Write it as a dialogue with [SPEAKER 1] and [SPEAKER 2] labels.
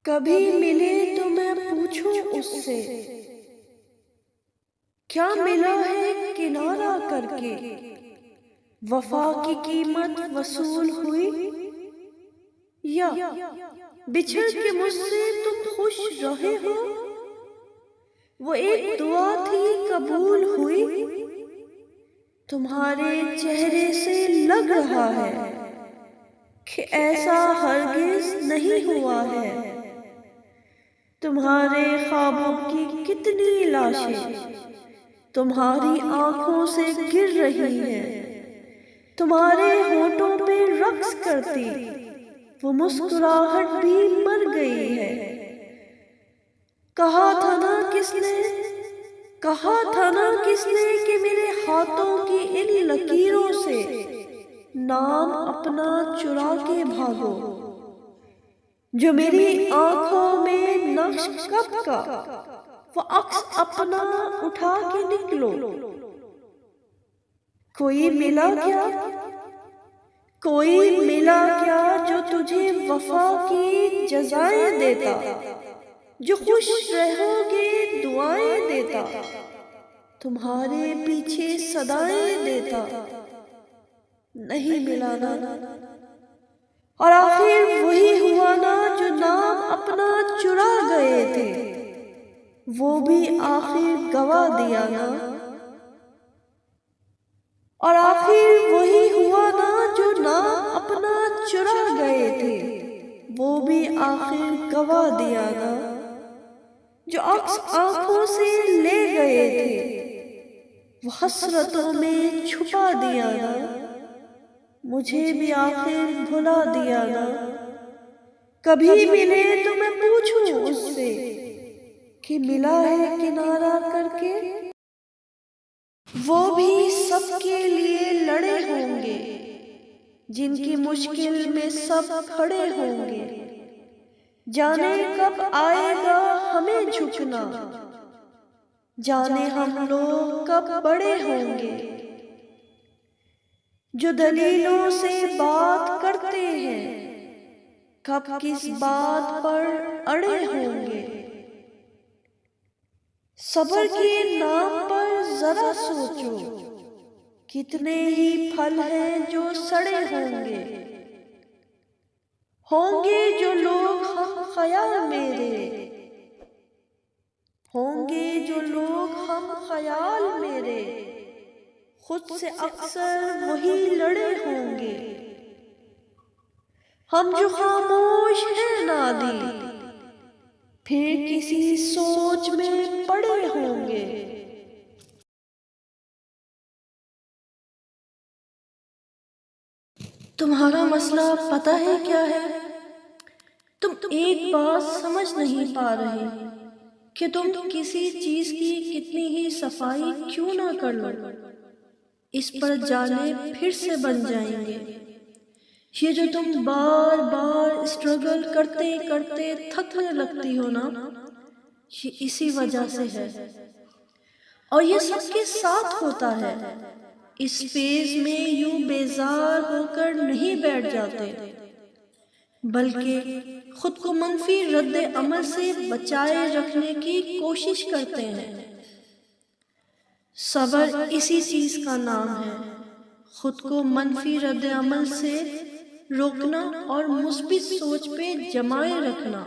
[SPEAKER 1] کبھی ملے تو میں پوچھوں اس سے کیا ملا ہے کنارہ کر کے، وفا کی قیمت وصول ہوئی، یا بچھڑ کے مجھ سے تم خوش رہے ہو، وہ ایک دعا تھی قبول ہوئی، تمہارے چہرے سے لگ رہا ہے کہ ایسا ہرگز نہیں ہوا ہے، تمہارے خوابوں کی کتنی لاشیں تمہاری آنکھوں سے گر رہی ہیں، تمہارے ہونٹوں پہ رقص کرتی وہ مسکراہٹ بھی مر گئی ہے، کہا تھا نا کس نے کہ میرے ہاتھوں کی ان لکیروں سے نام اپنا چرا کے بھاگو، جو میری آنکھوں میں نقش کب کا وہ عکس اپنا اٹھا کے نکلو، کوئی ملا کیا جو تجھے وفا کی جزائیں دیتا، جو خوش رہو گے دعائیں دیتا، تمہارے پیچھے صدائیں دیتا، نہیں ملا نا، اور آخر وہی ہوا نا جو نام اپنا چرا گئے تھے، وہ بھی آخر گوا دیا نا، اور آخر وہی ہوا نا جو نام اپنا چرا گئے تھے، وہ بھی آخر گوا دیا نا، جو عکس آنکھوں سے لے گئے تھے وہ حسرتوں میں چھپا دیا نا، مجھے بھی آخر بھلا دیا نا، کبھی ملے تو میں پوچھوں اس سے کہ ملا ہے کنارہ کر کے، وہ بھی سب کے لیے لڑے ہوں گے جن کی مشکل میں سب کھڑے ہوں گے، جانے کب آئے گا ہمیں جھکنا، جانے ہم لوگ کب بڑے ہوں گے، جو دلیلوں سے بات کرتے ہیں کب کس بات پر اڑے ہوں گے، صبر کے نام پر ذرا سوچو کتنے ہی پھل ہیں جو سڑے ہوں گے جو لوگ ہم خیال میرے، ہوں گے جو لوگ ہم خیال میرے، خود سے اکثر وہی لڑے ہوں گے، ہم جو خاموش ہیں نادی پھر کسی سوچ میں پڑے ہوں گے۔ تمہارا مسئلہ پتہ ہے کیا ہے؟ تم ایک بات سمجھ نہیں پا رہے کہ تم کسی چیز کی کتنی ہی صفائی کیوں نہ کر لو، اس پر جانے پھر سے بن جائیں گے، یہ جو تم بار بار اسٹرگل کرتے کرتے تھکنے لگتی ہو نا، یہ اسی وجہ سے ہے، اور یہ سب کے ساتھ ہوتا ہے، اس فیز میں یوں بیزار ہو کر نہیں بیٹھ جاتے، بلکہ خود کو منفی رد عمل سے بچائے رکھنے کی کوشش کرتے ہیں۔ صبر اسی چیز کا نام ہے، خود کو منفی رد عمل سے روکنا اور مثبت سوچ پہ جمائے رکھنا۔